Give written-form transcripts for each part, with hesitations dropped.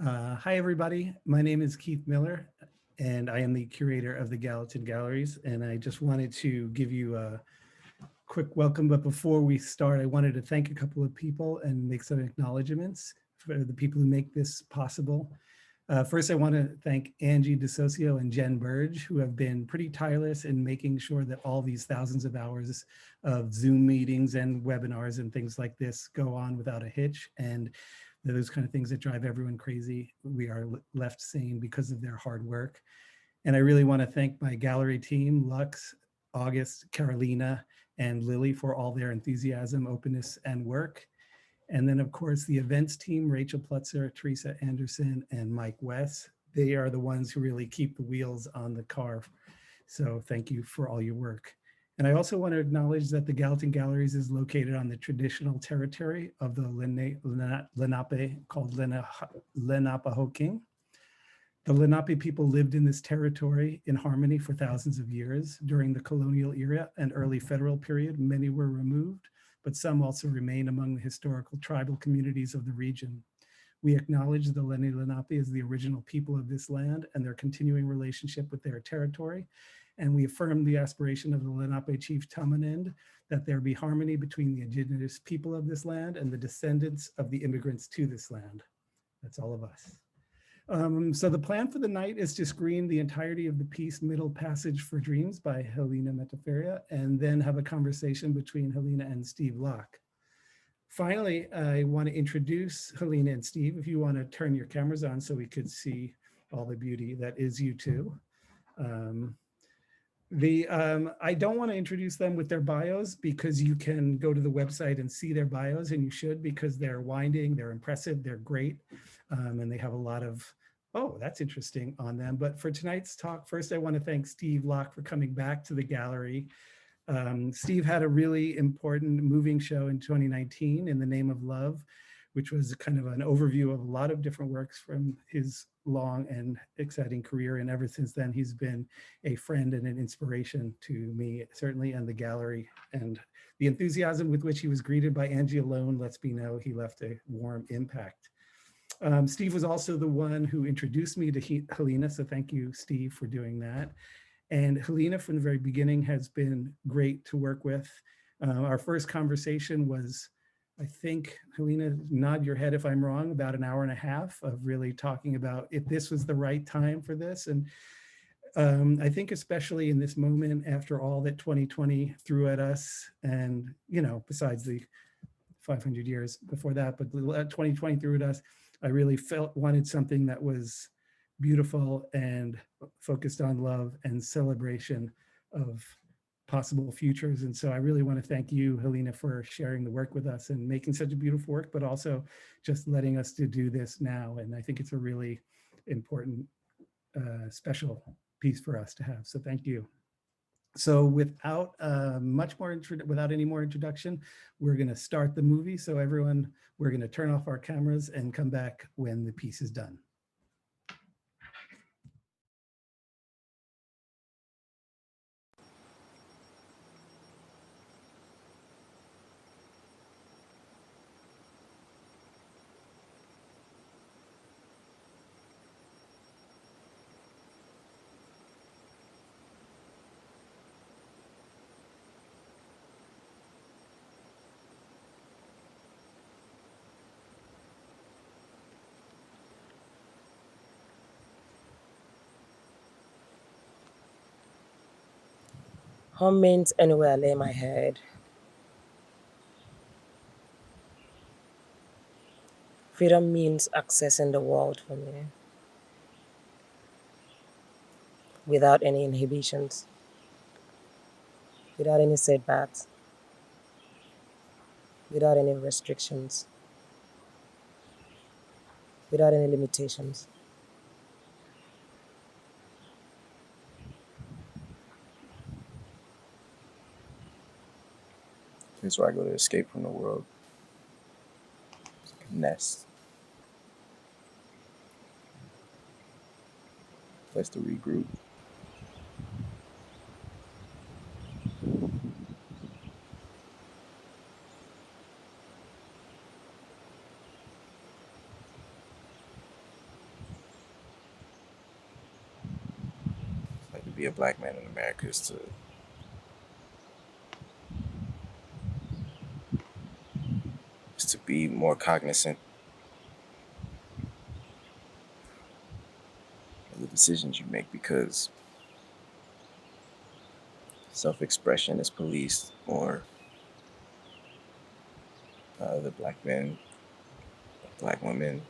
Hi, everybody. My name is Keith Miller, and I am the curator of the Gallatin Galleries. And I just wanted to give you a quick welcome. But before we start, I wanted to thank a couple of people and make some acknowledgements for the people who make this possible. First, I want to thank Angie DeSocio and Jen Burge, who have been pretty tireless in making sure that all these thousands of hours of Zoom meetings and webinars and things like this go on without a hitch. And those kind of things that drive everyone crazy, we are left sane because of their hard work. And I really want to thank my gallery team, Lux, August, Carolina, and Lily for all their enthusiasm, openness, and work. And then, of course, the events team, Rachel Plutzer, Teresa Anderson, and Mike West. They are the ones who really keep the wheels on the car. So thank you for all your work. And I also want to acknowledge that the Gallatin Galleries is located on the traditional territory of the Lenape, called Lenapehoking. The Lenape people lived in this territory in harmony for thousands of years. During the colonial era and early federal period, many were removed, but some also remain among the historical tribal communities of the region. We acknowledge the Lenni Lenape as the original people of this land and their continuing relationship with their territory. And we affirm the aspiration of the Lenape chief Tamanend that there be harmony between the indigenous people of this land and the descendants of the immigrants to this land. That's all of us. So the plan for the night is to screen the entirety of the piece Middle Passage for Dreams by Helina Metaferia, and then have a conversation between Helina and Steve Locke. Finally, I want to introduce Helina and Steve, if you want to turn your cameras on so we could see all the beauty that is you two. I don't want to introduce them with their bios because you can go to the website and see their bios, and you should, because they're winding, they're impressive, they're great, and they have a lot of, oh, that's interesting on them. But for tonight's talk, first I want to thank Steve Locke for coming back to the gallery. Steve had a really important moving show in 2019, In the Name of Love, which was kind of an overview of a lot of different works from his long and exciting career. And ever since then, he's been a friend and an inspiration to me, certainly, and the gallery. And the enthusiasm with which he was greeted by Angie alone lets me know he left a warm impact. Steve was also the one who introduced me to Helina, so thank you, Steve, for doing that. And Helina, from the very beginning, has been great to work with. Our first conversation was, I think, Helina, nod your head if I'm wrong, about an hour and a half of really talking about if this was the right time for this. And I think especially in this moment, after all that 2020 threw at us, and, you know, besides the 500 years before that, but 2020 threw at us, I really wanted something that was beautiful and focused on love and celebration of possible futures. And so I really want to thank you, Helina, for sharing the work with us and making such a beautiful work, but also just letting us to do this now. And I think it's a really important, special piece for us to have. So thank you. So without without any more introduction, we're going to start the movie. So everyone, we're going to turn off our cameras and come back when the piece is done. Home means anywhere I lay my head. Freedom means accessing the world for me without any inhibitions, without any setbacks, without any restrictions, without any limitations. It's where I go to escape from the world. It's like a nest. Place to regroup. be a black man in America is to be more cognizant of the decisions you make, because self-expression is policed more. The black men, black women,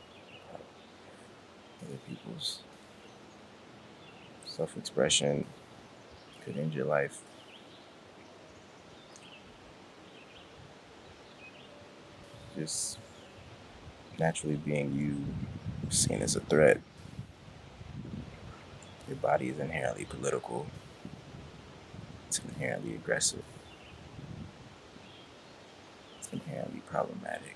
other people's self-expression could end your life. Just naturally being you seen as a threat. Your body is inherently political. It's inherently aggressive. It's inherently problematic.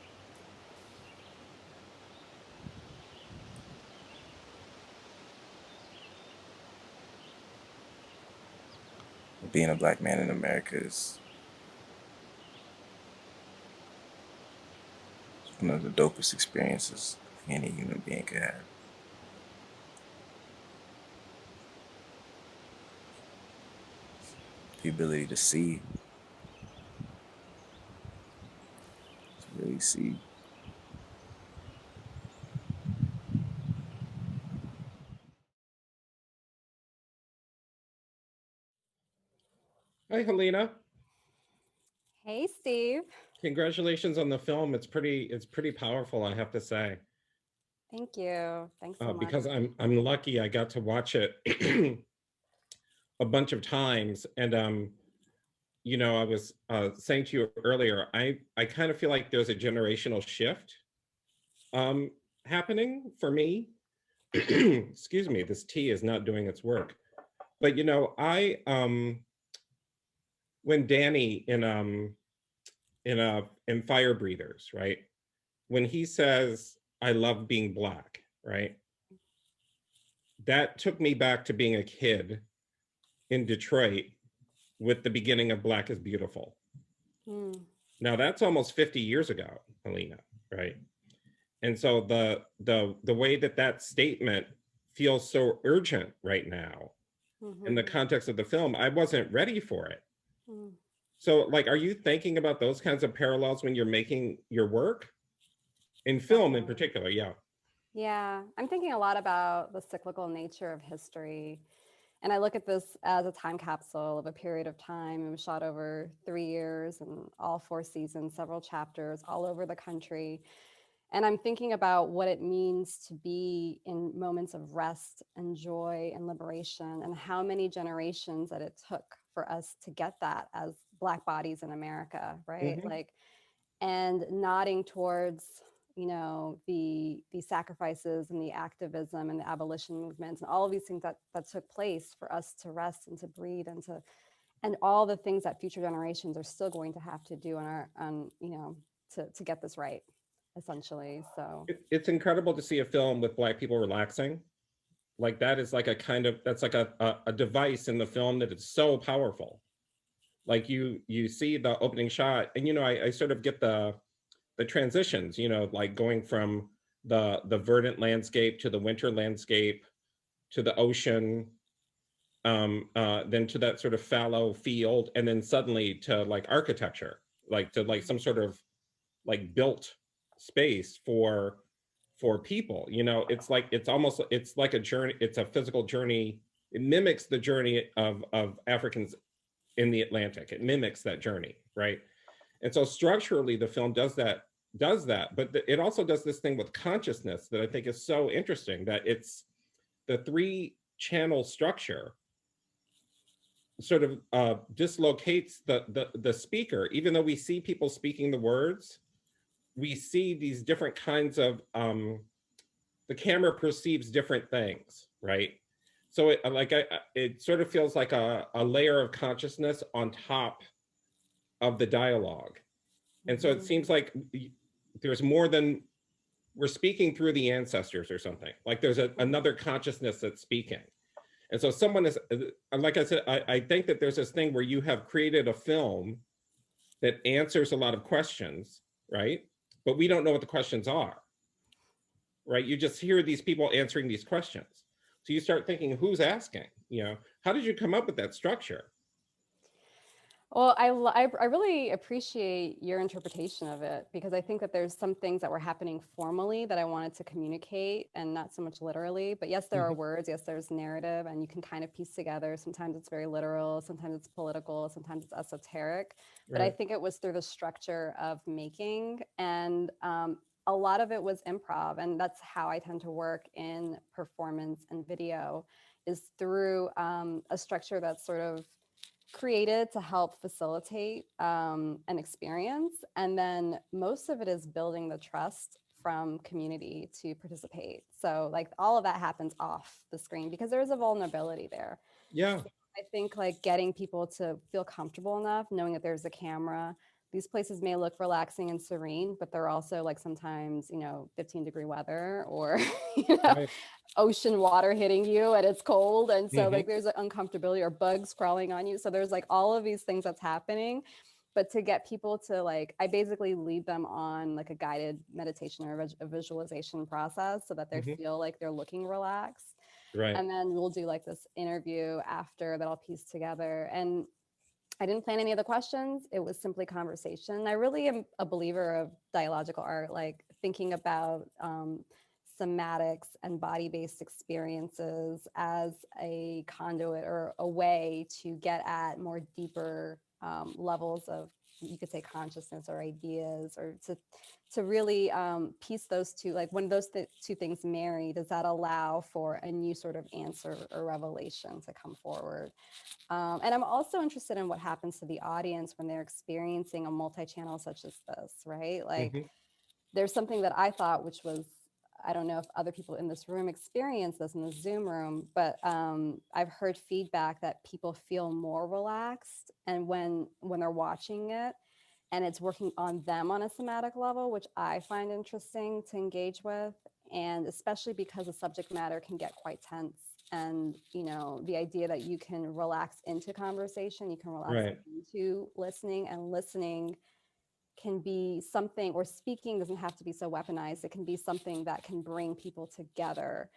Being a black man in America is one of the dopest experiences any human being could have. The ability to see, to really see. Hi, Helina. Hey, Steve. Congratulations on the film. It's pretty powerful, I have to say. Thank you. Thanks so much. Because I'm lucky I got to watch it a bunch of times, and I was saying to you earlier, I kind of feel like there's a generational shift happening for me. Excuse me, this tea is not doing its work. But I when Danny in Fire Breathers, right? When he says, "I love being black," right? That took me back to being a kid in Detroit with the beginning of Black is Beautiful. Now that's almost 50 years ago, Helena, right? And so the way that statement feels so urgent right now in the context of the film, I wasn't ready for it. So like, are you thinking about those kinds of parallels when you're making your work? In film in particular, yeah. Yeah, I'm thinking a lot about the cyclical nature of history. And I look at this as a time capsule of a period of time. It was shot over 3 years and all 4 seasons, several chapters all over the country. And I'm thinking about what it means to be in moments of rest and joy and liberation, and how many generations that it took for us to get that as Black bodies in America, right? And nodding towards the sacrifices and the activism and the abolition movements and all of these things that took place for us to rest and to breathe and all the things that future generations are still going to have to do to get this right, essentially. So it's incredible to see a film with Black people relaxing. Like that is like that's like a device in the film that is so powerful. Like you see the opening shot, and I sort of get the transitions, like going from the verdant landscape to the winter landscape to the ocean, then to that sort of fallow field, and then suddenly to like architecture, like to like some sort of like built space for people. It's like it's like a journey. It's a physical journey. It mimics the journey of Africans in the Atlantic. It mimics that journey, right? And so structurally, the film does that, but it also does this thing with consciousness that I think is so interesting, that it's the 3-channel structure sort of dislocates the speaker. Even though we see people speaking the words, we see these different kinds of, the camera perceives different things, right? So it sort of feels like a layer of consciousness on top of the dialogue. And so it seems like there's more than we're speaking through the ancestors or something. Like there's another consciousness that's speaking. And so someone is, like I said, I think that there's this thing where you have created a film that answers a lot of questions, right? But we don't know what the questions are, right? You just hear these people answering these questions. So you start thinking, who's asking? You know, how did you come up with that structure? Well, I really appreciate your interpretation of it, because I think that there's some things that were happening formally that I wanted to communicate and not so much literally. But yes, there are words. Yes, there's narrative, and you can kind of piece together. Sometimes it's very literal, sometimes it's political, sometimes it's esoteric. But I Right. think it was through the structure of making, and a lot of it was improv. And that's how I tend to work in performance and video, is through a structure that's sort of created to help facilitate an experience. And then most of it is building the trust from community to participate. So like all of that happens off the screen because there is a vulnerability there. Yeah. So I think like getting people to feel comfortable enough, knowing that there's a camera. These places may look relaxing and serene, but they're also like sometimes, 15-degree weather, or, Right. ocean water hitting you and it's cold. And so Mhm. like there's an uncomfortability, or bugs crawling on you. So there's like all of these things that's happening. But to get people to like, I basically lead them on like a guided meditation or a visualization process so that they Mhm. feel like they're looking relaxed. Right. And then we'll do like this interview after that I'll piece together. And I didn't plan any of the questions. It was simply conversation. I really am a believer of dialogical art, like thinking about somatics and body-based experiences as a conduit or a way to get at more deeper levels of, you could say, consciousness or ideas, or to really piece those two, like when those two things marry, does that allow for a new sort of answer or revelation to come forward? And I'm also interested in what happens to the audience when they're experiencing a multi-channel such as this, right? Like Mhm. there's something that I thought, which was, I don't know if other people in this room experience this in the Zoom room, but I've heard feedback that people feel more relaxed, and when they're watching it, and it's working on them on a somatic level, which I find interesting to engage with. And especially because the subject matter can get quite tense. And, the idea that you can relax into conversation, you can relax Right. into listening, and listening can be something, or speaking doesn't have to be so weaponized. It can be something that can bring people together.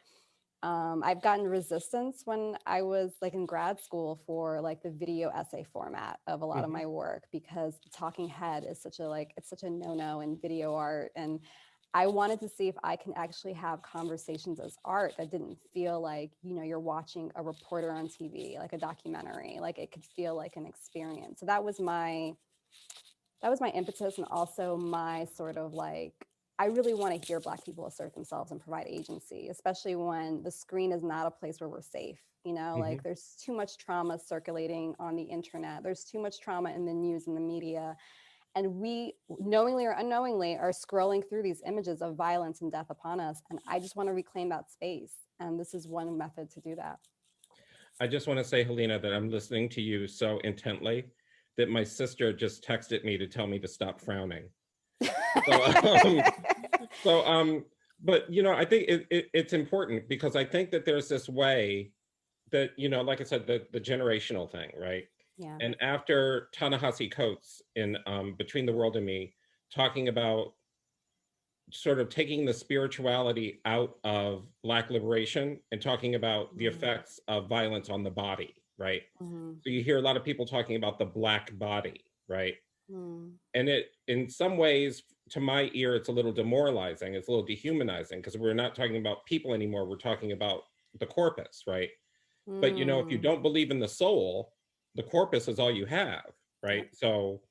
I've gotten resistance when I was like in grad school for like the video essay format of a lot of Mhm. my work, because the talking head is such a it's such a no-no in video art. And I wanted to see if I can actually have conversations as art that didn't feel like, you're watching a reporter on TV, like a documentary, like it could feel like an experience. So that was my impetus, and also my sort of like, I really want to hear Black people assert themselves and provide agency, especially when the screen is not a place where we're safe. Like Mhm. there's too much trauma circulating on the internet. There's too much trauma in the news and the media. And we, knowingly or unknowingly, are scrolling through these images of violence and death upon us. And I just want to reclaim that space. And this is one method to do that. I just want to say, Helina, that I'm listening to you so intently that my sister just texted me to tell me to stop frowning. So, so, but I think it's important, because I think that there's this way that, like I said, the generational thing, right? Yeah. And after Ta-Nehisi Coates in Between the World and Me, talking about sort of taking the spirituality out of Black liberation and talking about the effects of violence on the body, right? Mm-hmm. So you hear a lot of people talking about the Black body, right? Mm-hmm. And it, in some ways, to my ear, it's a little demoralizing. It's a little dehumanizing, because we're not talking about people anymore. We're talking about the corpus, right? But if you don't believe in the soul, the corpus is all you have, right? Yep. So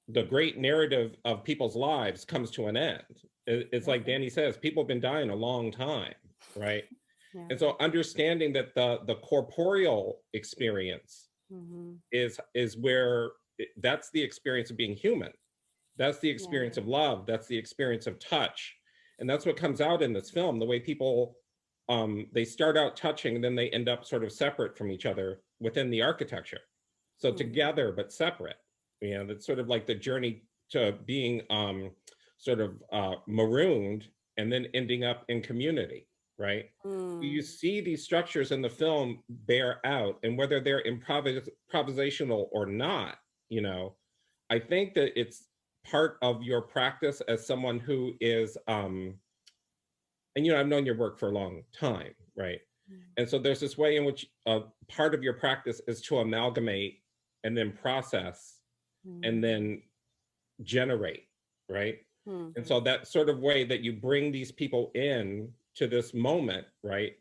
the great narrative of people's lives comes to an end. It's Yep. like Danny says, people have been dying a long time, right? Yeah. And so understanding that the corporeal experience Mm-hmm. is where that's the experience of being human. That's the Yeah. experience of love. That's the experience of touch. And that's what comes out in this film, the way people they start out touching, and then they end up sort of separate from each other within the architecture. So together but separate. That's sort of like the journey to being sort of marooned and then ending up in community, right? You see these structures in the film bear out, and whether they're improvisational or not, I think that it's part of your practice as someone who is and I've known your work for a long time, right? And so there's this way in which part of your practice is to amalgamate and then process and then generate, right? And so that sort of way that you bring these people in to this moment, right?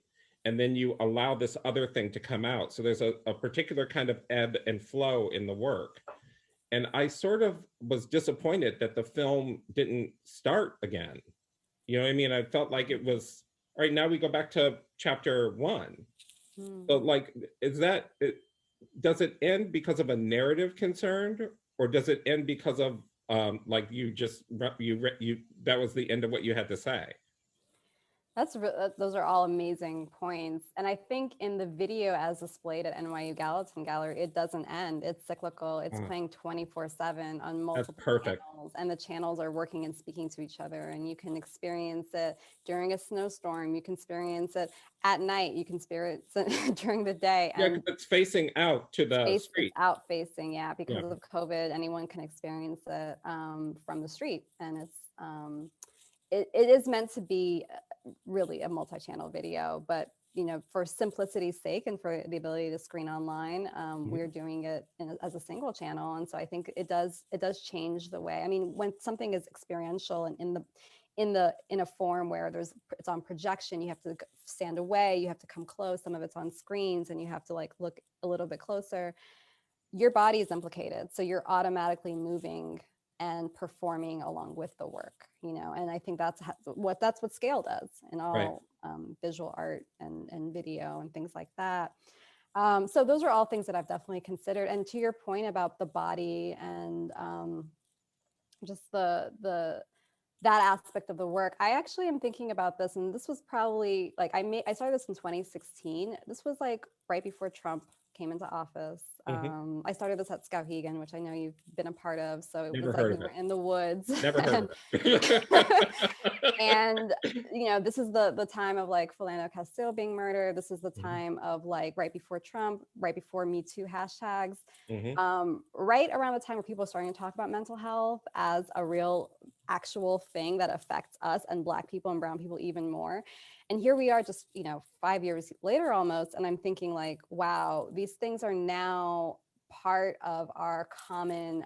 And then you allow this other thing to come out. So there's a particular kind of ebb and flow in the work. And I sort of was disappointed that the film didn't start again. You know what I mean? I felt like it was, all right, now we go back to chapter 1. So like, does it end because of a narrative concern, or does it end because of like you that was the end of what you had to say? Those are all amazing points. And I think in the video as displayed at NYU Gallatin Gallery, it doesn't end. It's cyclical. It's playing 24/7 on multiple perfect. channels, and the channels are working and speaking to each other. And you can experience it during a snowstorm. You can experience it at night. You can experience it during the day. Yeah, And it's facing out to the it's street. out facing, yeah, because of COVID, anyone can experience it from the street. And it is meant to be really a multi-channel video, but for simplicity's sake and for the ability to screen online, we're doing it as a single channel. And so I think it does change the way. I mean, when something is experiential and in a form where it's on projection, you have to stand away, you have to come close, some of it's on screens, and you have to like look a little bit closer. Your body is implicated, so you're automatically moving and performing along with the work, and I think that's what scale does in all visual art and video and things like that. So those are all things that I've definitely considered. And to your point about the body and just that aspect of the work, I actually am thinking about this, and this was probably like I started this in 2016. This was like right before Trump came into office. I started this at Skowhegan, which I know you've been a part of. So it was like we were in the woods. Never heard of it. And this is the time of like Philando Castile being murdered. This is the time of like right before Trump, right before Me Too hashtags, right around the time where people are starting to talk about mental health as a real actual thing that affects us and Black people and brown people even more. And here we are just 5 years later almost, and I'm thinking like, wow, these things are now part of our common,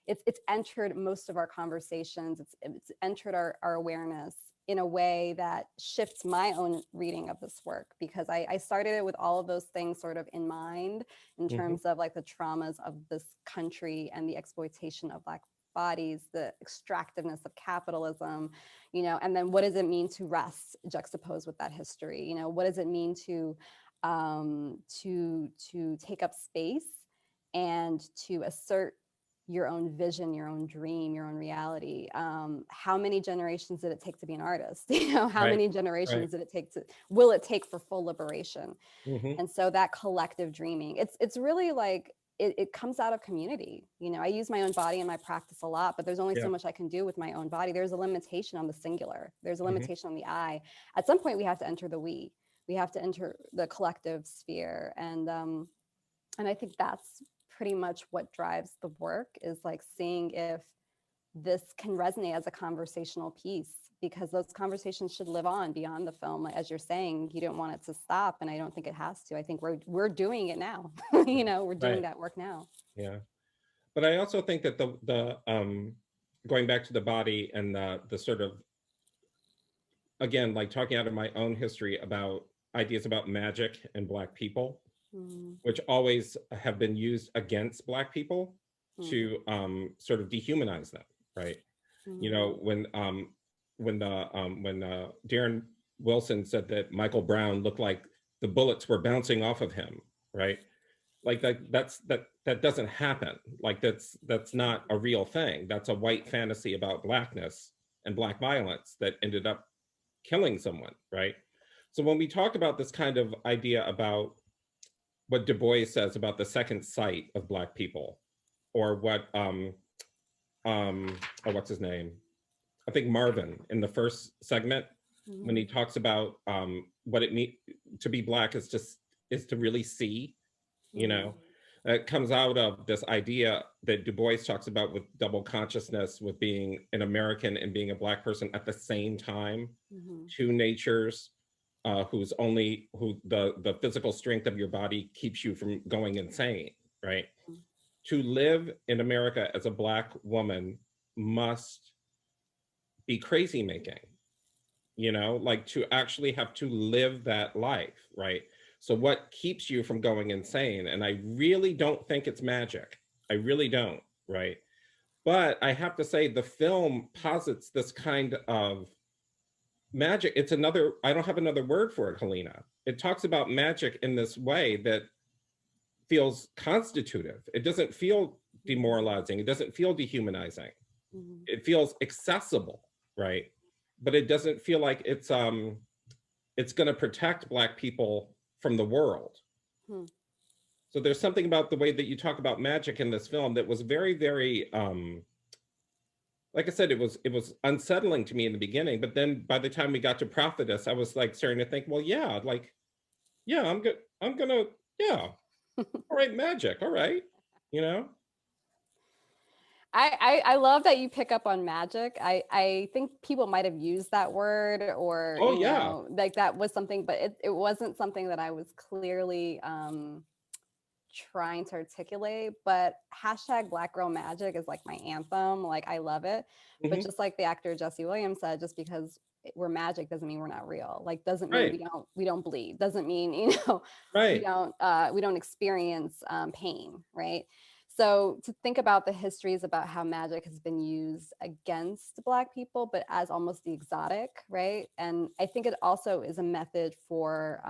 it's entered most of our conversations, it's entered our awareness in a way that shifts my own reading of this work, because I started it with all of those things sort of in mind, in terms of like the traumas of this country and the exploitation of Black bodies, the extractiveness of capitalism, and then what does it mean to rest juxtaposed with that history? What does it mean to take up space and to assert your own vision, your own dream, your own reality? How many generations did it take to be an artist? How many generations will it take for full liberation? And so that collective dreaming, it's really like, it comes out of community. I use my own body in my practice a lot, but there's only so much I can do with my own body. There's a limitation on the singular. There's a limitation on the I. At some point, we have to enter the we. We have to enter the collective sphere. And I think that's pretty much what drives the work, is like seeing if this can resonate as a conversational piece, because those conversations should live on beyond the film. As you're saying, you don't want it to stop, and I don't think it has to. I think we're doing it now. We're doing that work now. Yeah, but I also think that the going back to the body and the sort of, again, like talking out of my own history about ideas about magic and Black people, which always have been used against Black people to sort of dehumanize them, right? When Darren Wilson said that Michael Brown looked like the bullets were bouncing off of him, right? Like that doesn't happen. Like that's not a real thing. That's a white fantasy about Blackness and Black violence that ended up killing someone, right? So when we talk about this kind of idea about what Du Bois says about the second sight of Black people, or what what's his name? I think Marvin in the first segment, when he talks about what it means to be Black is to really see, it comes out of this idea that Du Bois talks about with double consciousness, with being an American and being a Black person at the same time, two natures, who the physical strength of your body keeps you from going insane, right? To live in America as a Black woman must be crazy making, you know, like to actually have to live that life, right? So what keeps you from going insane? And I really don't think it's magic. I really don't, right? But I have to say the film posits this kind of magic. It's another, I don't have another word for it, Helena. It talks about magic in this way that feels constitutive. It doesn't feel demoralizing. It doesn't feel dehumanizing. Mhm. It feels accessible, right? But it doesn't feel like it's going to protect Black people from the world. Hmm. So there's something about the way that you talk about magic in this film that was very, very like I said, it was unsettling to me in the beginning, but then by the time we got to Prophetess, I was like starting to think, well, yeah, like, yeah, I'm gonna, yeah, all right, magic, all right, you know? I love that you pick up on magic. I think people might have used that word, or Oh you yeah, know, like that was something, but it wasn't something that I was clearly trying to articulate. But hashtag Black Girl Magic is like my anthem. Like I love it. But hmm, just like the actor Jesse Williams said, just because we're magic doesn't mean we're not real. Like doesn't mean right, we don't bleed. Doesn't mean right, we don't experience pain, right? So to think about the histories about how magic has been used against Black people, but as almost the exotic, right? And I think it also is a method for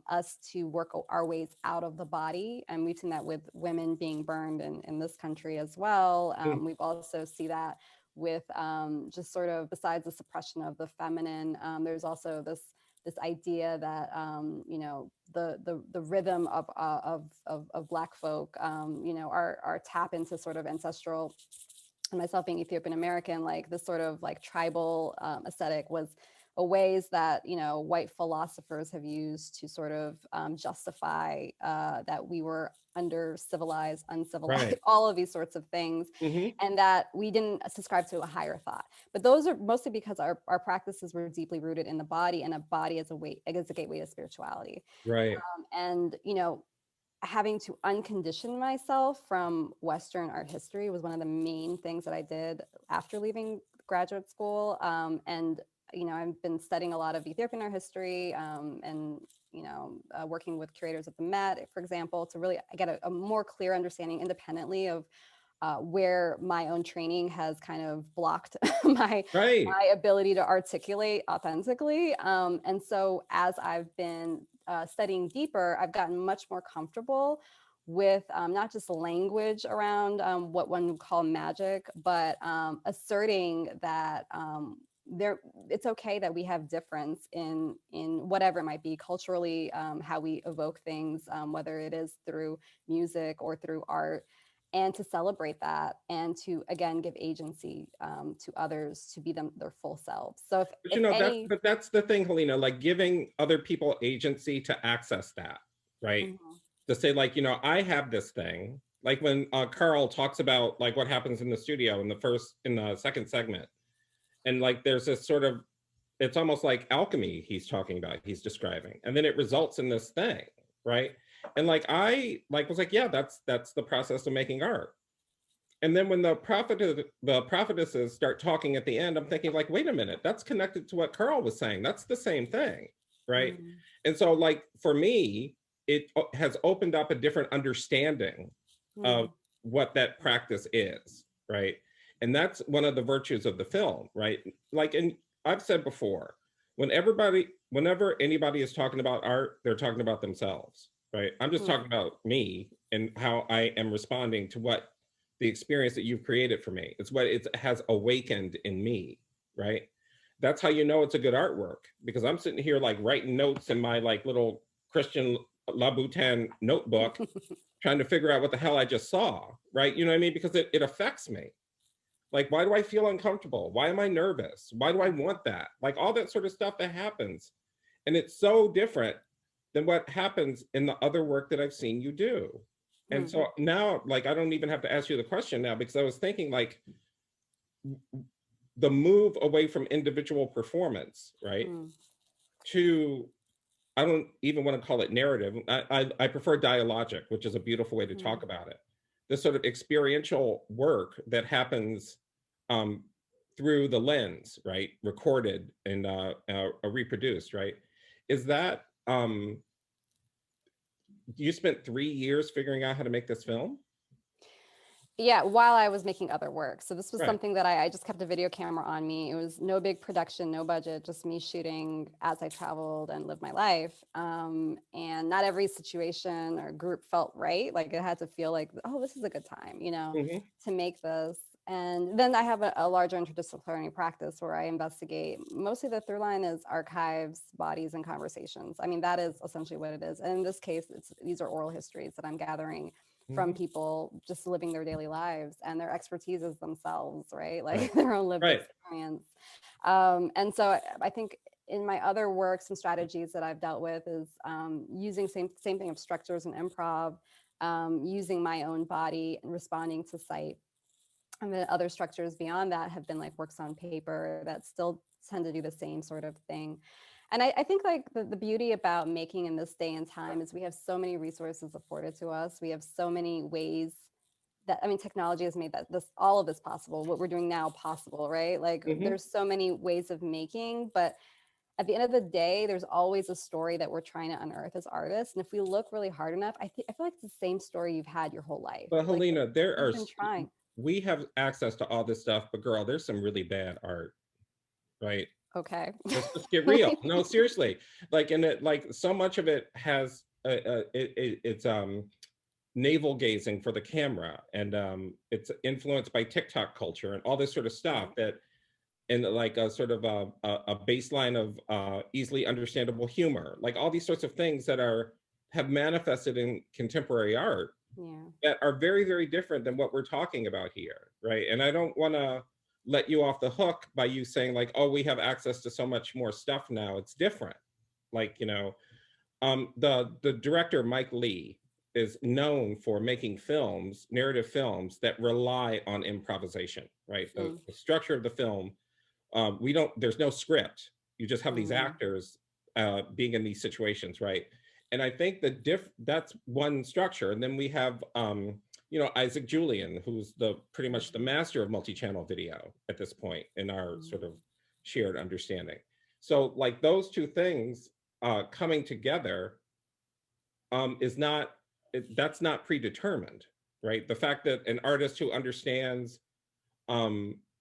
us to work our ways out of the body. And we've seen that with women being burned in this country as well. mm, We've also see that with just sort of, besides the suppression of the feminine, there's also this idea that you know, the rhythm of Black folk, you know, our tap into sort of ancestral, and myself being Ethiopian American, like this sort of like tribal aesthetic was a ways that, you know, white philosophers have used to sort of justify that we were under civilized, uncivilized, right, all of these sorts of things, hmm, and that we didn't subscribe to a higher thought. But those are mostly because our practices were deeply rooted in the body, and a body as a way, as a gateway to spirituality. right, And you know, having to uncondition myself from Western art history was one of the main things that I did after leaving graduate school. And, you know, I've been studying a lot of Ethiopian art history, and, you know, working with curators at the Met, for example, to really get a more clear understanding independently of where my own training has kind of blocked right, my ability to articulate authentically. And so as I've been studying deeper, I've gotten much more comfortable with not just language around what one would call magic, but asserting that there, it's okay that we have difference in whatever it might be culturally, how we evoke things, whether it is through music or through art, and to celebrate that, and to again give agency to others to be them their full selves. So but you if know, any, that's the thing, Helena, like giving other people agency to access that, right? Mhm. To say like, you know, I have this thing, like when Carl talks about like what happens in the studio in the second segment, and like there's this sort of, it's almost like alchemy he's talking about, he's describing, and then it results in this thing, right? And like I like was like, yeah, that's the process of making art. And then when the prophetesses start talking at the end, I'm thinking like, wait a minute, that's connected to what Carl was saying. That's the same thing, right? Mhm. And so like for me, it has opened up a different understanding of Mhm. what that practice is, right? And that's one of the virtues of the film, right? Like, and I've said before, whenever anybody is talking about art, they're talking about themselves, right? I'm just Mhm. talking about me and how I am responding to what the experience that you've created for me. It's what it has awakened in me, right? That's how you know it's a good artwork, because I'm sitting here like writing notes in my like little Christian Louboutin notebook, trying to figure out what the hell I just saw, right? You know what I mean? Because it affects me. Like, why do I feel uncomfortable? Why am I nervous? Why do I want that? Like all that sort of stuff that happens. And it's so different than what happens in the other work that I've seen you do. And Mhm. so now, like, I don't even have to ask you the question now, because I was thinking like the move away from individual performance, right? Mhm. To I don't even want to call it narrative. I prefer dialogic, which is a beautiful way to talk about it. This sort of experiential work that happens through the lens, right? Recorded and reproduced, right? Is that, you spent 3 years figuring out how to make this film? Yeah, while I was making other work. So this was Right. something that I just kept a video camera on me. It was no big production, no budget, just me shooting as I traveled and lived my life. And not every situation or group felt right. Like it had to feel like, oh, this is a good time, Mhm. to make this. And then I have a larger interdisciplinary practice where I investigate. Mostly the through line is archives, bodies, and conversations. I mean, that is essentially what it is. And in this case, these are oral histories that I'm gathering from Mhm. people just living their daily lives, and their expertise is themselves, right? Like Right. their own lived Right. experience. And so I think in my other works and strategies that I've dealt with is using same thing of structures and improv, using my own body and responding to sight. And then other structures beyond that have been like works on paper that still tend to do the same sort of thing. And I think like the beauty about making in this day and time is we have so many resources afforded to us. We have so many ways that, I mean, technology has made all of this possible, what we're doing now possible, right? Like Mhm. there's so many ways of making, but at the end of the day, there's always a story that we're trying to unearth as artists. And if we look really hard enough, I feel like it's the same story you've had your whole life. But Like Helena, you've been trying. we have access to all this stuff, but girl, there's some really bad art, right? Okay. Let's just get real. No, seriously. Like, and it, like, so much of it has it's navel gazing for the camera, and it's influenced by TikTok culture and all this sort of stuff that, and like a sort of a baseline of easily understandable humor, like all these sorts of things that have manifested in contemporary art Yeah. that are very, very different than what we're talking about here, right? And I don't want to let you off the hook by you saying like, oh, we have access to so much more stuff now. It's different. Like, the director Mike Lee is known for making films, narrative films that rely on improvisation, right? The structure of the film, there's no script. You just have these actors being in these situations, right? And I think that's one structure. And then we have, Isaac Julian, who's pretty much the master of multi-channel video at this point in our sort of shared understanding. So like those two things coming together that's not predetermined, right? The fact that an artist who understands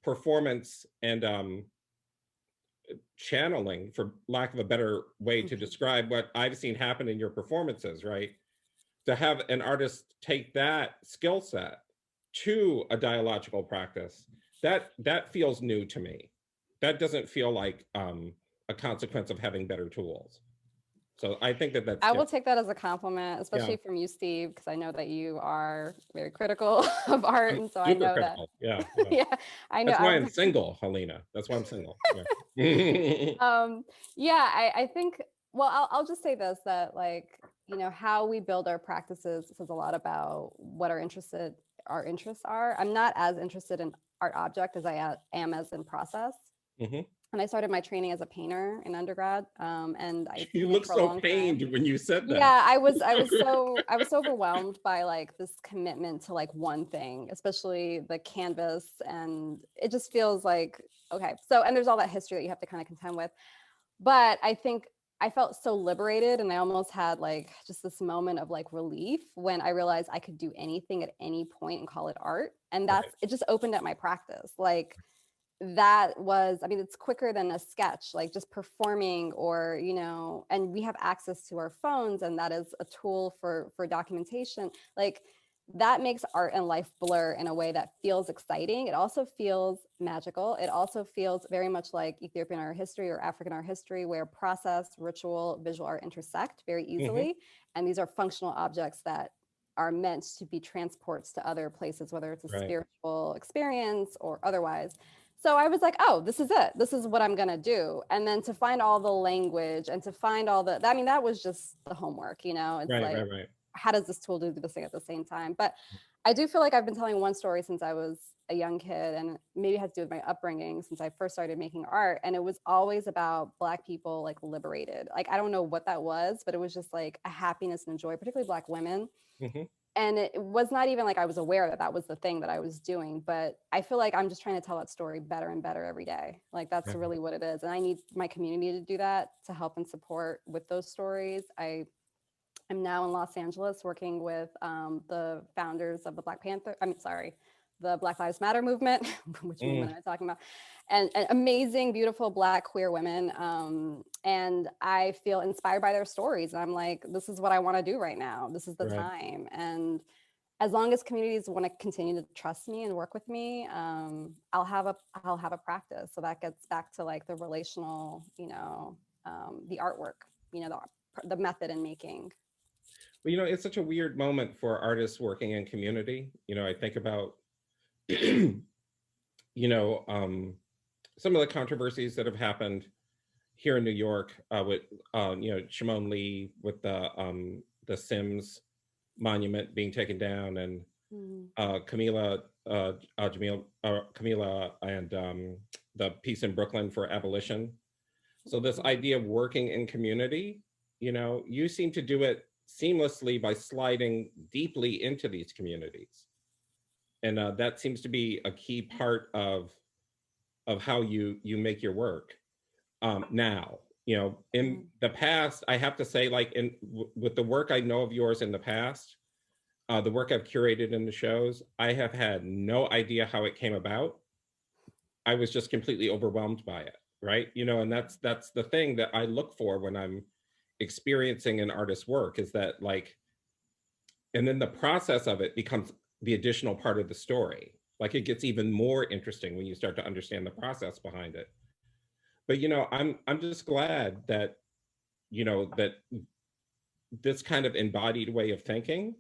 performance and channeling, for lack of a better way to describe what I've seen happen in your performances, right? To have an artist take that skill set to a dialogical practice, that feels new to me. That doesn't feel like a consequence of having better tools. So I think that's I will different. take that as a compliment, especially Yeah. from you, Steve, because I know that you are very critical of art. I'm And so I super know that. critical. Yeah. Yeah, I know. That's why I'm single, Helena. That's why I'm single. Yeah. Yeah, I think, well, I'll just say this, that like, how we build our practices says a lot about what our interests are. I'm not as interested in art object as I am as in process. Mhm. And I started my training as a painter in undergrad. And I You painted look for a so long time. pained when you said that. Yeah, I was so overwhelmed by like this commitment to like one thing, especially the canvas, and it just feels like, okay. So, and there's all that history that you have to kind of contend with. But I think I felt so liberated, and I almost had like just this moment of like relief when I realized I could do anything at any point and call it art. And Right. it just opened up my practice. Like that was, I mean, it's quicker than a sketch, like just performing, or and we have access to our phones, and that is a tool for documentation. Like that makes art and life blur in a way that feels exciting. It also feels magical. It also feels very much like Ethiopian art history or African art history, where process, ritual, visual art intersect very Mhm. easily. And these are functional objects that are meant to be transports to other places, whether it's a Right. spiritual experience or otherwise. So I was like, oh, this is it. This is what I'm going to do. And then to find all the language and to find I mean, that was just the homework, it's Right. like, Right. Right. how does this tool do this thing at the same time? But I do feel like I've been telling one story since I was a young kid, and maybe it has to do with my upbringing since I first started making art. And it was always about Black people like liberated. Like, I don't know what that was, but it was just like a happiness and a joy, particularly Black women. Mhm. And it was not even like I was aware that that was the thing that I was doing, but I feel like I'm just trying to tell that story better and better every day. Like, that's Yeah. really what it is. And I need my community to do that, to help and support with those stories. I'm now in Los Angeles working with the founders of the the Black Lives Matter movement. Which movement am I talking about? And amazing, beautiful Black queer women. And I feel inspired by their stories. And I'm like, this is what I want to do right now. This is the Right. time. And as long as communities want to continue to trust me and work with me, I'll have a practice. So that gets back to like the relational, the artwork, the method in making. Well, it's such a weird moment for artists working in community. I think about, you some of the controversies that have happened here in New York with, Shimon Lee with the Sims monument being taken down, and Mhm. Camila and the piece in Brooklyn for abolition. So this idea of working in community, you seem to do it seamlessly by sliding deeply into these communities. And that seems to be a key part of how you make your work. Now, in the past, I have to say, like with the work I know of yours in the past, the work I've curated in the shows, I have had no idea how it came about. I was just completely overwhelmed by it, right? And that's the thing that I look for when I'm experiencing an artist's work, is that, like, and then the process of it becomes the additional part of the story. Like, it gets even more interesting when you start to understand the process behind it. But I'm just glad that that this kind of embodied way of thinking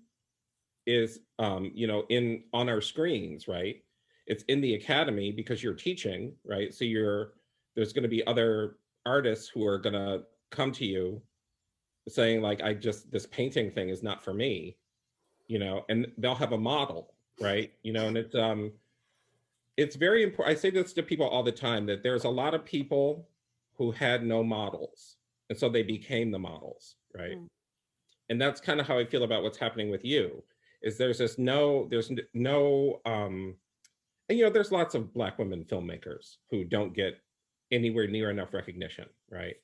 is in on our screens, right? It's in the academy because you're teaching, right? So there's going to be other artists who are going to come to you saying, like, this painting thing is not for me, and they'll have a model, right? And it's very important. I say this to people all the time, that there's a lot of people who had no models, and so they became the models, right? Mm. And that's kind of how I feel about what's happening with you. Is there's no and there's lots of Black women filmmakers who don't get anywhere near enough recognition, right?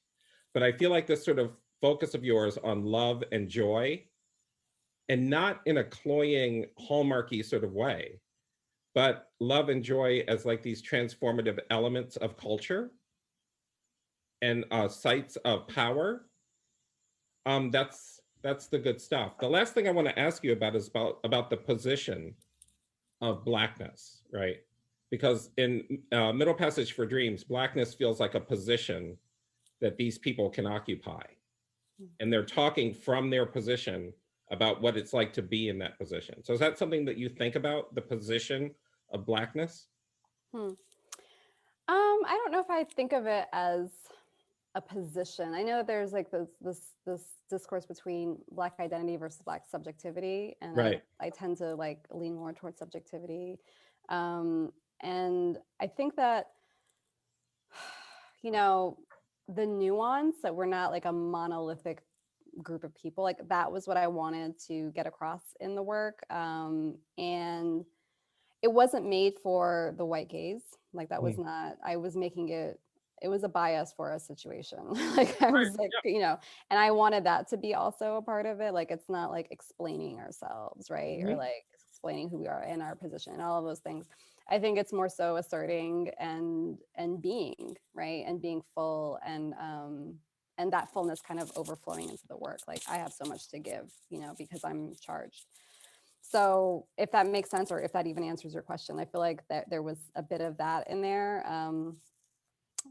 But I feel like this sort of focus of yours on love and joy, and not in a cloying, hallmarky sort of way, but love and joy as like these transformative elements of culture and sites of power. That's the good stuff. The last thing I want to ask you about is about the position of Blackness, right? Because in Middle Passage for Dreams, Blackness feels like a position that these people can occupy, and they're talking from their position about what it's like to be in that position. So is that something that you think about, the position of Blackness? Hmm. I don't know if I think of it as a position. I know that there's like this discourse between Black identity versus Black subjectivity, and Right. I tend to like lean more towards subjectivity. And I think that the nuance that we're not like a monolithic group of people, like that was what I wanted to get across in the work. And it wasn't made for the white gaze. Like that was not, I was making it was a bias for a situation. Like I was like, and I wanted that to be also a part of it. Like it's not like explaining ourselves, right? Or like explaining who we are in our position and all of those things. I think it's more so asserting and being, right? And being full, and that fullness kind of overflowing into the work. Like I have so much to give, because I'm charged. So if that makes sense, or if that even answers your question, I feel like that there was a bit of that in there.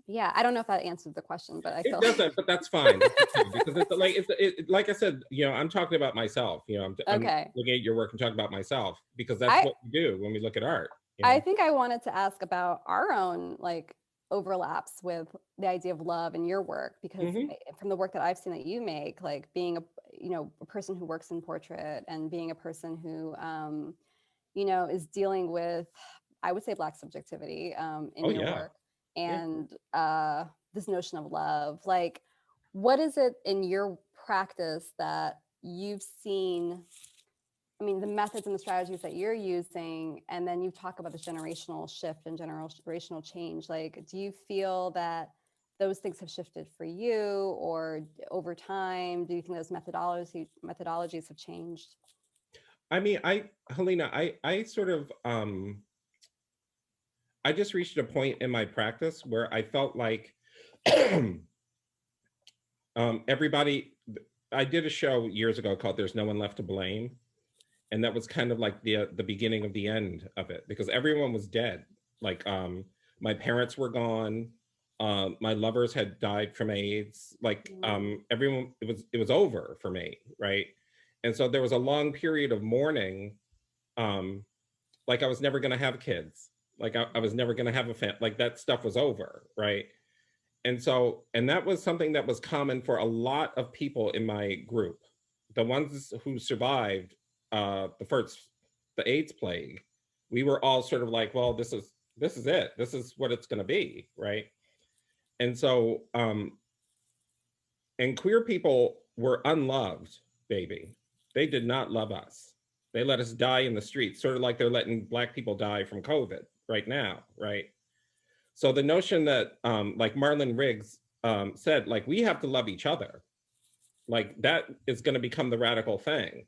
Yeah, I don't know if that answered the question, but I feel It doesn't, but that's fine. That's okay, because like I said, I'm talking about myself. I'm okay. looking at your work and talking about myself, because that's what we do when we look at art. I think I wanted to ask about our own like overlaps with the idea of love in your work, because from the work that I've seen that you make, like being a person who works in portrait, and being a person who you know, is dealing with, I would say, Black subjectivity in Oh, your yeah. work, Yeah. and this notion of love. Like, what is it in your practice that you've seen? I mean, the methods and the strategies that you're using, and then you talk about this generational shift and generational change. Like, do you feel that those things have shifted for you, or over time, do you think those methodologies have changed? I mean, Helena, I sort of, I just reached a point in my practice where I felt like everybody, I did a show years ago called There's No One Left to Blame. And that was kind of like the beginning of the end of it, because everyone was dead. Like my parents were gone. My lovers had died from AIDS. Like everyone, it was over for me, right? And so there was a long period of mourning. Like I was never going to have kids. Like I was never going to have a family. Like that stuff was over, right? And so, and that was something that was common for a lot of people in my group. The ones who survived the AIDS plague, we were all sort of like, well, this is it. This is what it's going to be, right? And so, and queer people were unloved, baby. They did not love us. They let us die in the streets, sort of like they're letting Black people die from COVID right now, right? So the notion that, like Marlon Riggs said, like we have to love each other, like that is going to become the radical thing.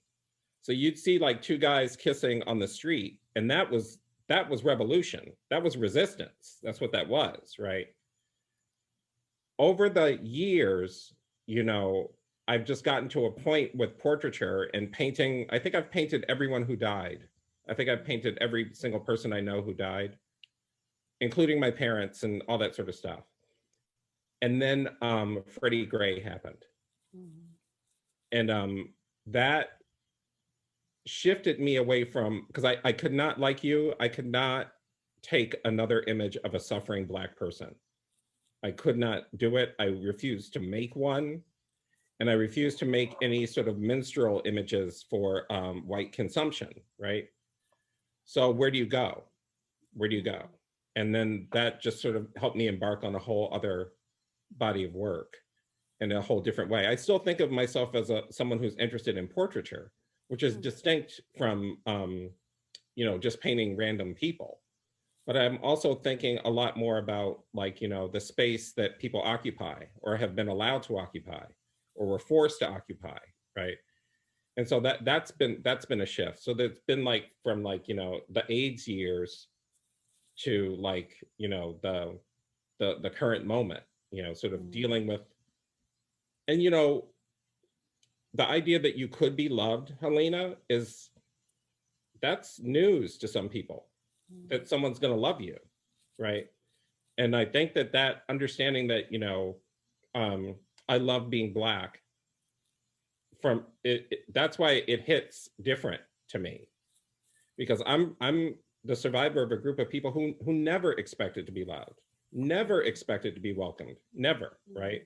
So you'd see like two guys kissing on the street, and that was revolution. That was resistance. That's what that was, right? Over the years, you know, I've just gotten to a point with portraiture and painting. I think I've painted everyone who died. I think I've painted every single person I know who died, including my parents and all that sort of stuff. And then Freddie Gray happened. And that shifted me away from, because I could not, like you, I could not take another image of a suffering Black person. I could not do it. I refused to make one. And I refused to make any sort of minstrel images for white consumption, right? So where do you go? Where do you go? And then that just sort of helped me embark on a whole other body of work in a whole different way. I still think of myself as someone who's interested in portraiture, which is distinct from, you know, just painting random people. But I'm also thinking a lot more about, like, you know, the space that people occupy or have been allowed to occupy or were forced to occupy, right? And so that's been a shift. So there's been like from like, you know, the AIDS years to like, you know, the current moment, you know, sort of dealing with, and you know, the idea that you could be loved, Helena, is that's news to some people, that someone's going to love you, right? And I think that understanding that, you know, I love being Black, from that's why it hits different to me, because I'm the survivor of a group of people who never expected to be loved, never expected to be welcomed, never, right?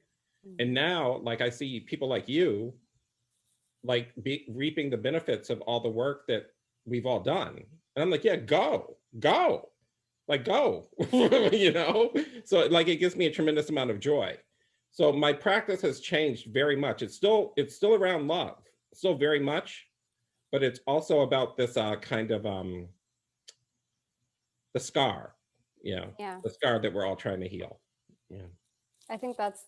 And now, like, I see people like you, like reaping the benefits of all the work that we've all done. And I'm like, yeah, go, like go, you know? So like, it gives me a tremendous amount of joy. So my practice has changed very much. It's still around love, still very much, but it's also about this kind of the scar, you know, the scar that we're all trying to heal. Yeah. I think that's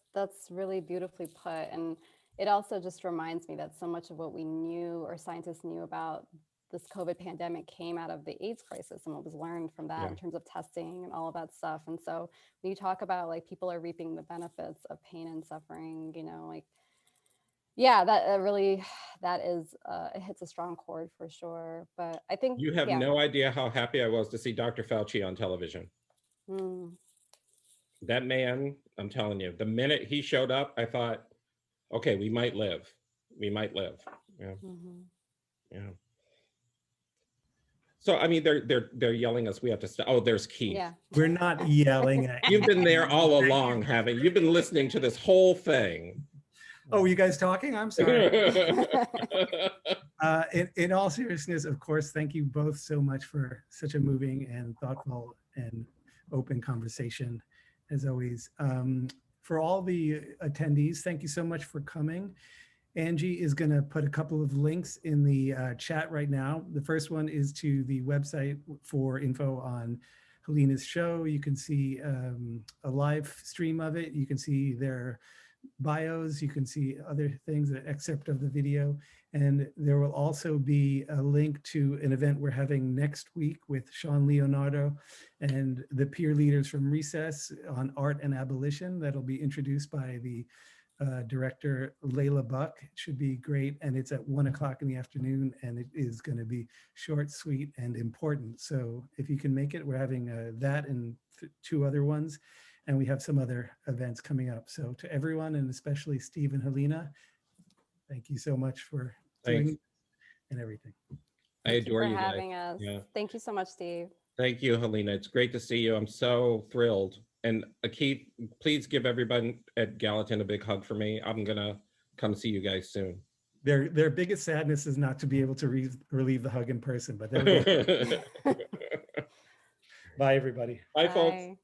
really beautifully put. And it also just reminds me that so much of what we knew or scientists knew about this COVID pandemic came out of the AIDS crisis, and what was learned from that in terms of testing and all of that stuff. And so when you talk about like people are reaping the benefits of pain and suffering, you know, like, yeah, that really, that is, it hits a strong chord for sure. But I think you have no idea how happy I was to see Dr. Fauci on television. That man, I'm telling you, the minute he showed up, I thought, okay, we might live. We might live. Yeah. Yeah. So I mean, they're yelling us. We have to stop. Oh, there's Keith. Yeah. We're not yelling at you. You've been there all along, haven't you? You've been listening to this whole thing. Oh, you guys talking? I'm sorry. In all seriousness, of course, thank you both so much for such a moving and thoughtful and open conversation, as always. For all the attendees, thank you so much for coming. Angie is going to put a couple of links in the chat right now. The first one is to the website for info on Helina's show. You can see a live stream of it. You can see their bios. You can see other things, an excerpt of the video. And there will also be a link to an event we're having next week with Sean Leonardo and the peer leaders from Recess on art and abolition. That'll be introduced by the director Layla Buck. It should be great, and it's at 1 o'clock in the afternoon, and it is going to be short, sweet, and important. So if you can make it, we're having that and two other ones, and we have some other events coming up. So to everyone, and especially Steve and Helina, thank you so much for Thanks. doing and everything. I Thank you adore for you guys. having us. Yeah. Thank you so much, Steve. Thank you, Helina. It's great to see you. I'm so thrilled. And Keith, please give everybody at Gallatin a big hug for me. I'm gonna come see you guys soon. Their biggest sadness is not to be able to relieve the hug in person, but they'll get. Bye, everybody. Bye, folks. Bye.